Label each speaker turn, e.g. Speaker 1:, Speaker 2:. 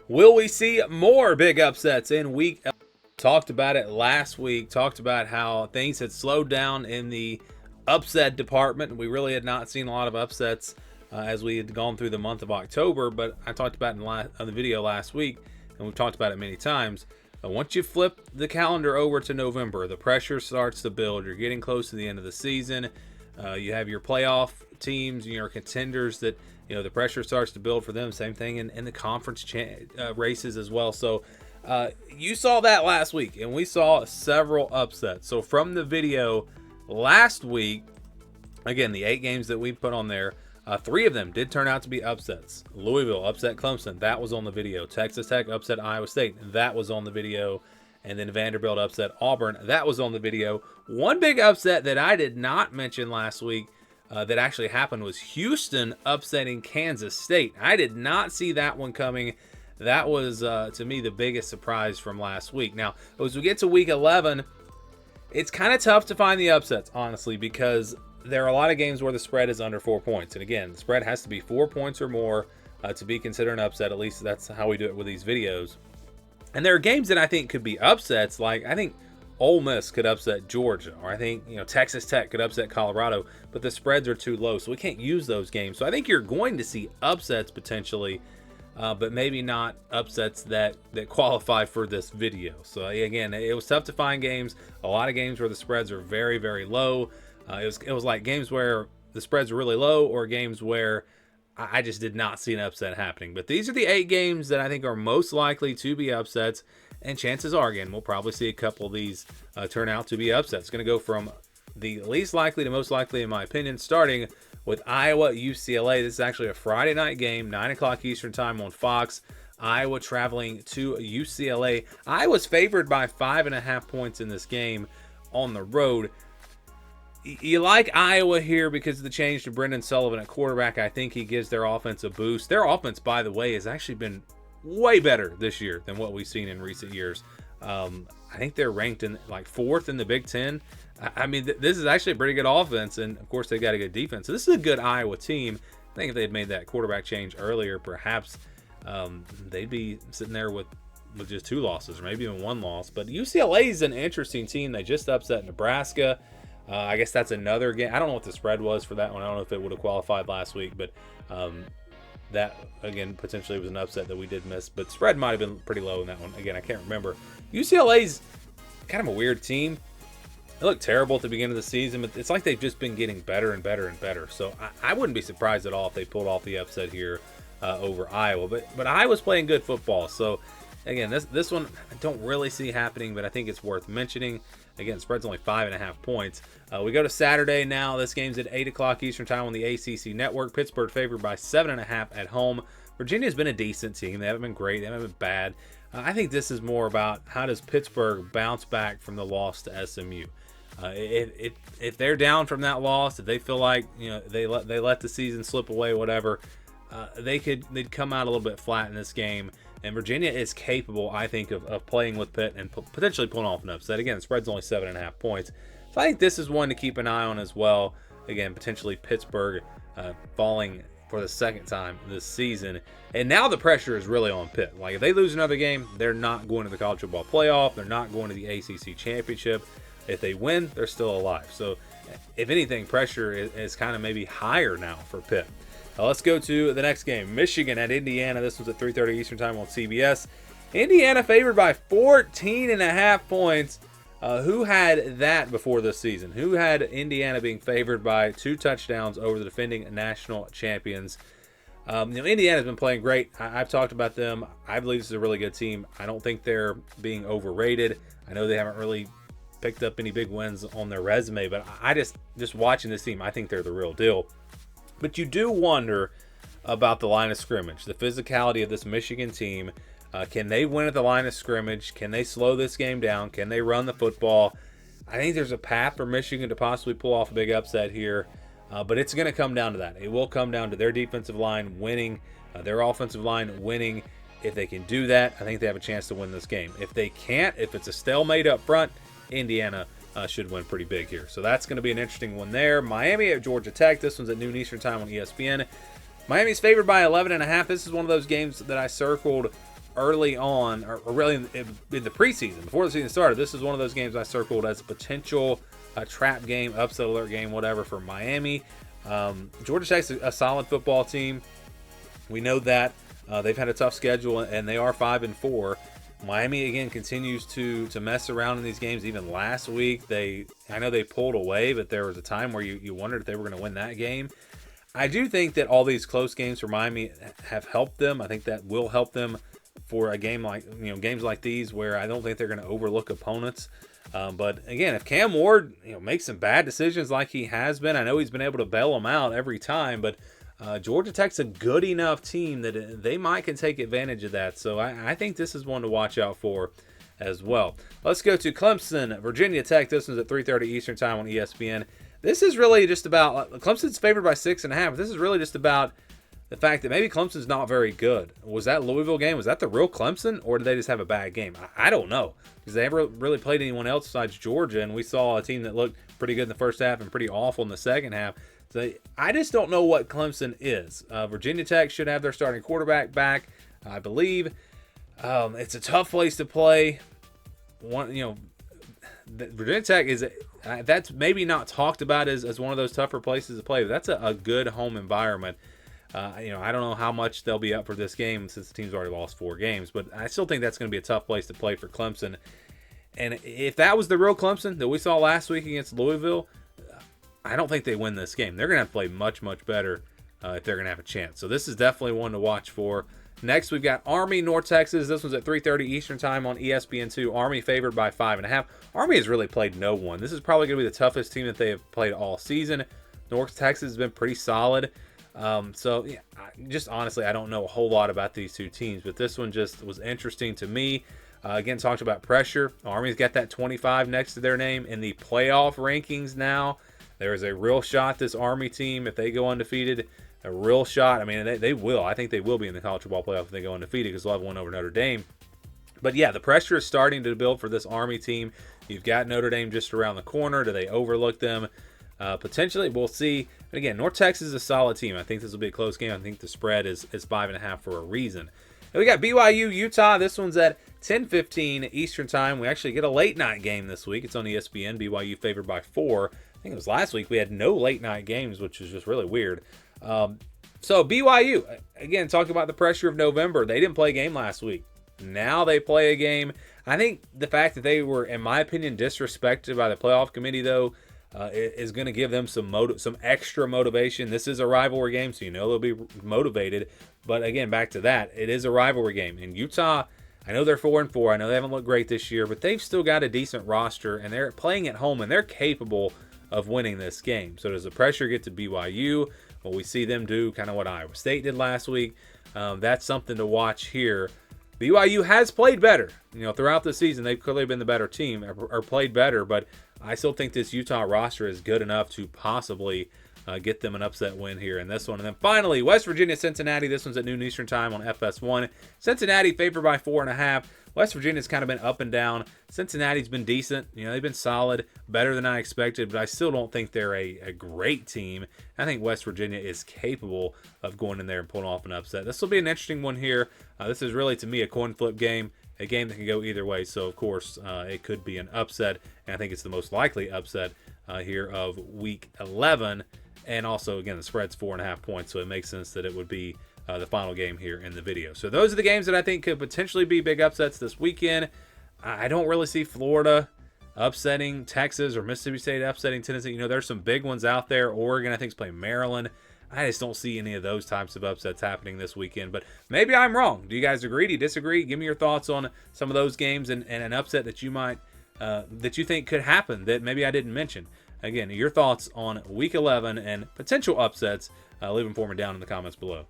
Speaker 1: Will we see more big upsets in week? Talked about it last week, talked about how things had slowed down in the upset department. We really had not seen a lot of upsets as we had gone through the month of October, but I talked about it on the video last week, and we've talked about it many times. Once you flip the calendar over to November, the pressure starts to build. You're getting close to the end of the season. You have your playoff teams, your contenders that, the pressure starts to build for them. Same thing in the conference races as well. So you saw that last week, and we saw several upsets. So from the video last week, again, the 8 games that we put on there, 3 of them did turn out to be upsets. Louisville upset Clemson. That was on the video. Texas Tech upset Iowa State. That was on the video. And then Vanderbilt upset Auburn. That was on the video. One big upset that I did not mention last week that actually happened was Houston upsetting Kansas State. I did not see that one coming. That was, to me, the biggest surprise from last week. Now, as we get to week 11, it's kind of tough to find the upsets, honestly, because there are a lot of games where the spread is under 4 points. And again, the spread has to be 4 points or more to be considered an upset. At least that's how we do it with these videos. And there are games that I think could be upsets. Like, I think Ole Miss could upset Georgia, or I think, Texas Tech could upset Colorado, but the spreads are too low, so we can't use those games. So I think you're going to see upsets potentially, but maybe not upsets that qualify for this video. So again, it was tough to find games. A lot of games where the spreads are very, very low. It was like games where the spreads are really low, or games where I just did not see an upset happening. But these are the 8 games that I think are most likely to be upsets. And chances are, again, we'll probably see a couple of these turn out to be upsets. It's going to go from the least likely to most likely, in my opinion, starting with Iowa UCLA. This is actually a Friday night game, 9 o'clock Eastern time on Fox. Iowa traveling to UCLA. Iowa's favored by 5.5 points in this game on the road. You like Iowa here because of the change to Brendan Sullivan at quarterback. I think he gives their offense a boost. Their offense, by the way, has actually been way better this year than what we've seen in recent years. I think they're ranked in like 4th in the Big Ten. I mean, this is actually a pretty good offense, and of course they got a good defense. So this is a good Iowa team. I think if they'd made that quarterback change earlier, perhaps they'd be sitting there with just 2 losses or maybe even 1 loss. But UCLA is an interesting team. They just upset Nebraska. I guess that's another game. I don't know what the spread was for that one. I don't know if it would have qualified last week, but that, again, potentially was an upset that we did miss. But spread might have been pretty low in that one. Again, I can't remember. UCLA's kind of a weird team. They look terrible at the beginning of the season, but it's like they've just been getting better and better and better. So I wouldn't be surprised at all if they pulled off the upset here over Iowa. But Iowa's playing good football. So, again, this one I don't really see happening, but I think it's worth mentioning. Again, spread's only 5.5 points. We go to Saturday now. This game's at 8 o'clock Eastern time on the ACC network. Pittsburgh favored by 7.5 at home. Virginia's been a decent team. They haven't been great. They haven't been bad. I think this is more about how does Pittsburgh bounce back from the loss to SMU. If they're down from that loss, if they feel like they let the season slip away, whatever, they'd come out a little bit flat in this game. And Virginia is capable, I think, of playing with Pitt and potentially pulling off an upset. Again, the spread's only 7.5 points. So I think this is one to keep an eye on as well. Again, potentially Pittsburgh falling for the second time this season. And now the pressure is really on Pitt. Like, if they lose another game, they're not going to the college football playoff. They're not going to the ACC championship. If they win, they're still alive. So, if anything, pressure is kind of maybe higher now for Pitt. Let's go to the next game. Michigan at Indiana. This was at 3:30 Eastern time on CBS. Indiana favored by 14.5 points. Who had that before this season? Who had Indiana being favored by 2 touchdowns over the defending national champions? Indiana's been playing great. I've talked about them. I believe this is a really good team. I don't think they're being overrated. I know they haven't really picked up any big wins on their resume, but I just watching this team, I think they're the real deal. But you do wonder about the line of scrimmage, the physicality of this Michigan team. Can they win at the line of scrimmage? Can they slow this game down? Can they run the football? I think there's a path for Michigan to possibly pull off a big upset here, but it's going to come down to that. It will come down to their defensive line winning, their offensive line winning. If they can do that, I think they have a chance to win this game. If they can't, if it's a stalemate up front, Indiana should win pretty big here. So that's going to be an interesting one there. Miami at Georgia Tech. This one's at noon Eastern time on ESPN. Miami's favored by 11.5. This is one of those games that I circled early on, or really in the preseason, before the season started, this is one of those games I circled as a potential trap game, upset alert game, whatever, for Miami. Georgia Tech's a solid football team. We know that. They've had a tough schedule, and they are 5-4. Miami, again, continues to mess around in these games. Even last week, I know they pulled away, but there was a time where you wondered if they were going to win that game. I do think that all these close games for Miami have helped them. I think that will help them for a game like, games like these where I don't think they're going to overlook opponents. But again, if Cam Ward, makes some bad decisions like he has been, I know he's been able to bail them out every time, but Georgia Tech's a good enough team that they can take advantage of that. So I think this is one to watch out for as well. Let's go to Clemson, Virginia Tech. This one's at 3:30 Eastern Time on ESPN. This is really just about, Clemson's favored by 6.5. This is really just about the fact that maybe Clemson's not very good. Was that Louisville game, was that the real Clemson, or did they just have a bad game? I don't know, because they never really played anyone else besides Georgia, and we saw a team that looked pretty good in the first half and pretty awful in the second half. So I just don't know what Clemson is. Virginia Tech should have their starting quarterback back, I believe. It's a tough place to play. Virginia Tech is that's maybe not talked about as one of those tougher places to play, but that's a good home environment. I don't know how much they'll be up for this game since the team's already lost 4 games, but I still think that's going to be a tough place to play for Clemson. And if that was the real Clemson that we saw last week against Louisville, I don't think they win this game. They're going to have to play much, much better if they're going to have a chance. So this is definitely one to watch for. Next, we've got Army, North Texas. This one's at 3:30 Eastern Time on ESPN2. Army favored by 5.5. Army has really played no one. This is probably going to be the toughest team that they have played all season. North Texas has been pretty solid. Just honestly, I don't know a whole lot about these two teams, but this one just was interesting to me. Again, talked about pressure. Army's got that 25 next to their name in the playoff rankings now. There is a real shot, this Army team, if they go undefeated, a real shot. I mean, they will. I think they will be in the college football playoff if they go undefeated because they'll have one over Notre Dame. But yeah, the pressure is starting to build for this Army team. You've got Notre Dame just around the corner. Do they overlook them? Potentially, we'll see. But again, North Texas is a solid team. I think this will be a close game. I think the spread is 5.5 for a reason. And we got BYU Utah. This one's at 10:15 Eastern Time. We actually get a late night game this week. It's on ESPN. BYU favored by 4. I think it was last week we had no late night games, which is just really weird. So BYU, again, talking about the pressure of November. They didn't play a game last week. Now they play a game. I think the fact that they were, in my opinion, disrespected by the playoff committee, though, is going to give them some extra motivation. This is a rivalry game, so they'll be motivated. But again, back to that, it is a rivalry game. And Utah, I know they're 4-4. I know they haven't looked great this year, but they've still got a decent roster, and they're playing at home, and they're capable of winning this game. So does the pressure get to BYU? Well, we see them do kind of what Iowa State did last week. That's something to watch here. BYU has played better. Throughout the season, they've clearly been the better team or played better, but I still think this Utah roster is good enough to possibly get them an upset win here in this one. And then finally, West Virginia, Cincinnati. This one's at noon Eastern Time on FS1. Cincinnati favored by 4.5. West Virginia's kind of been up and down. Cincinnati's been decent. They've been solid, better than I expected, but I still don't think they're a great team. I think West Virginia is capable of going in there and pulling off an upset. This will be an interesting one here. This is really, to me, a coin flip game, a game that can go either way. So, of course, it could be an upset, and I think it's the most likely upset here of Week 11. And also, again, the spread's 4.5 points, so it makes sense that it would be the final game here in the video. So those are the games that I think could potentially be big upsets this weekend. I don't really see Florida upsetting Texas or Mississippi State upsetting Tennessee. There's some big ones out there. Oregon, I think, is playing Maryland. I just don't see any of those types of upsets happening this weekend. But maybe I'm wrong. Do you guys agree? Do you disagree? Give me your thoughts on some of those games and an upset that you might that you think could happen that maybe I didn't mention. Again, your thoughts on Week 11 and potential upsets. Leave them for me down in the comments below.